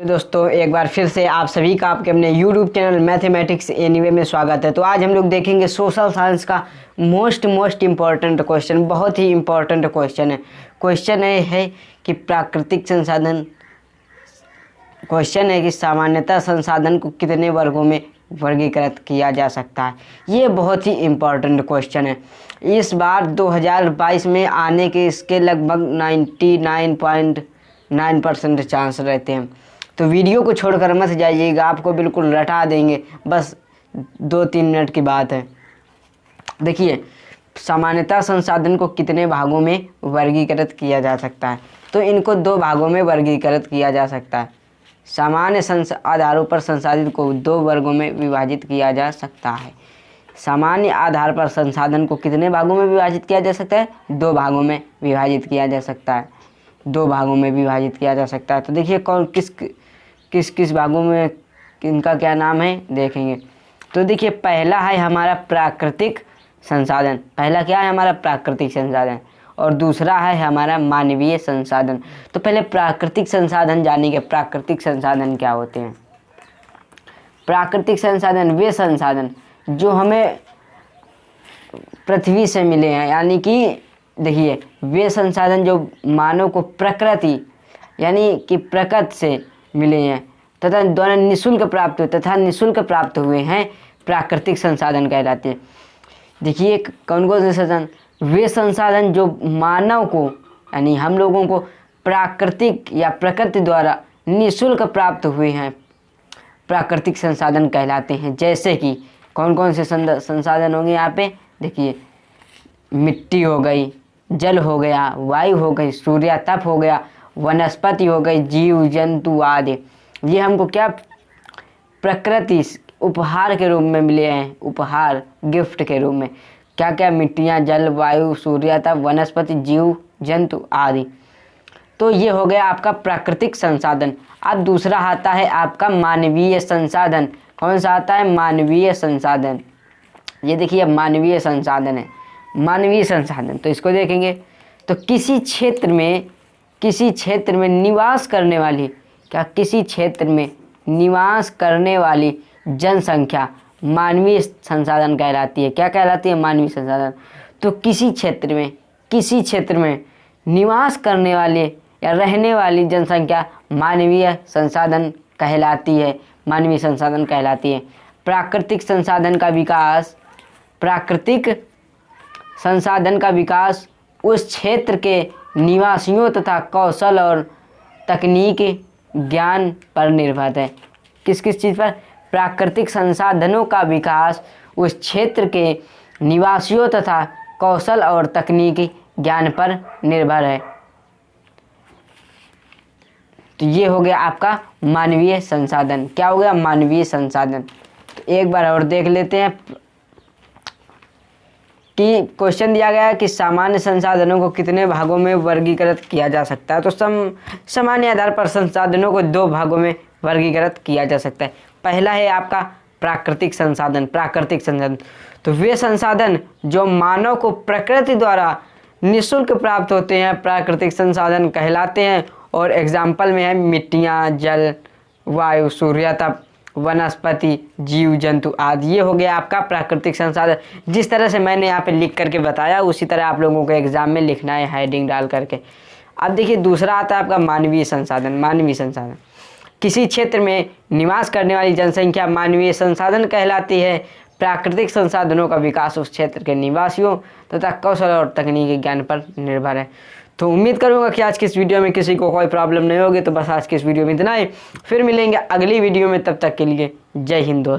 दोस्तों एक बार फिर से आप सभी का आपके अपने YouTube चैनल मैथमेटिक्स एनीवे में स्वागत है। तो आज हम लोग देखेंगे सोशल साइंस का मोस्ट इम्पॉर्टेंट क्वेश्चन, बहुत ही इम्पॉर्टेंट क्वेश्चन है। क्वेश्चन है कि प्राकृतिक संसाधन, क्वेश्चन है कि सामान्यतः संसाधन को कितने वर्गों में वर्गीकृत किया जा सकता है। ये बहुत ही इम्पॉर्टेंट क्वेश्चन है। इस बार 2022 में आने के इसके लगभग 99.9% चांस रहते हैं। तो वीडियो को छोड़कर मत जाइएगा, आपको बिल्कुल रटा देंगे, बस 2-3 मिनट की बात है। देखिए, सामान्यतः संसाधन को कितने भागों में वर्गीकृत किया जा सकता है। तो इनको 2 भागों में वर्गीकृत किया जा सकता है। सामान्य आधारों पर संसाधित को 2 वर्गों में विभाजित किया जा सकता है। सामान्य आधार पर संसाधन को कितने भागों में विभाजित किया जा सकता है? 2 भागों में विभाजित किया जा सकता है। 2 भागों में विभाजित किया जा सकता है। तो देखिए कौन किस भागों में इनका क्या नाम है देखेंगे। तो देखिए पहला है हमारा प्राकृतिक संसाधन। पहला क्या है हमारा? प्राकृतिक संसाधन। और दूसरा है हमारा मानवीय संसाधन। तो पहले प्राकृतिक संसाधन जानेंगे। प्राकृतिक संसाधन क्या होते हैं? प्राकृतिक संसाधन वे संसाधन जो हमें पृथ्वी से मिले हैं, यानी कि देखिए वे संसाधन जो मानव को प्रकृति यानी कि प्रकृति से मिले हैं तथा द्वारा निःशुल्क प्राप्त हुए निःशुल्क प्राप्त हुए हैं, प्राकृतिक संसाधन कहलाते हैं। देखिए कौन कौन से संसाधन? वे संसाधन जो मानव को यानी हम लोगों को प्राकृतिक या प्रकृति द्वारा निःशुल्क प्राप्त हुए हैं, प्राकृतिक संसाधन कहलाते हैं। जैसे कि कौन कौन से संसाधन होंगे यहाँ पे? देखिए मिट्टी हो गई, जल हो गया, वायु हो गई, सूर्य तप हो गया, वनस्पति हो गई, जीव जंतु आदि। ये हमको क्या प्रकृति उपहार के रूप में मिले हैं, उपहार गिफ्ट के रूप में। क्या क्या? मिट्टियाँ, जल, वायु, सूर्य तप, वनस्पति, जीव जंतु आदि। तो ये हो गया आपका प्राकृतिक संसाधन। अब दूसरा आता है आपका मानवीय संसाधन। कौन सा आता है? मानवीय संसाधन। ये देखिए मानवीय संसाधन है। मानवीय संसाधन तो इसको देखेंगे तो किसी क्षेत्र में निवास करने वाली किसी क्षेत्र में निवास करने वाली जनसंख्या मानवीय संसाधन कहलाती है। क्या कहलाती है? मानवीय संसाधन। तो किसी क्षेत्र में निवास करने वाले या रहने वाली जनसंख्या मानवीय संसाधन कहलाती है। मानवीय संसाधन कहलाती है। प्राकृतिक संसाधन का विकास उस क्षेत्र के निवासियों तथा कौशल और तकनीक ज्ञान पर निर्भर है। किस चीज़ पर? प्राकृतिक संसाधनों का विकास उस क्षेत्र के निवासियों तथा कौशल और तकनीकी ज्ञान पर निर्भर है। तो ये हो गया आपका मानवीय संसाधन। क्या हो गया? मानवीय संसाधन। तो एक बार और देख लेते हैं कि क्वेश्चन दिया गया है कि सामान्य संसाधनों को कितने भागों में वर्गीकृत किया जा सकता है। तो सामान्य आधार पर संसाधनों को 2 भागों में वर्गीकृत किया जा सकता है। पहला है आपका प्राकृतिक संसाधन। तो वे संसाधन जो मानव को प्रकृति द्वारा निःशुल्क प्राप्त होते हैं, प्राकृतिक संसाधन कहलाते हैं। और एग्जाम्पल में है मिट्टियाँ, जल, वायु, सूर्य तप, वनस्पति, जीव जंतु आदि। ये हो गया आपका प्राकृतिक संसाधन। जिस तरह से मैंने यहाँ पे लिख करके बताया उसी तरह आप लोगों को एग्जाम में लिखना है, हेडिंग डाल करके। अब देखिए दूसरा आता है आपका मानवीय संसाधन। किसी क्षेत्र में निवास करने वाली जनसंख्या मानवीय संसाधन कहलाती है। प्राकृतिक संसाधनों का विकास उस क्षेत्र के निवासियों तथा कौशल और तकनीकी ज्ञान पर निर्भर है। तो उम्मीद करूंगा कि आज की इस वीडियो में किसी को कोई प्रॉब्लम नहीं होगी। तो बस आज की इस वीडियो में इतना ही। फिर मिलेंगे अगली वीडियो में, तब तक के लिए जय हिंद दोस्त।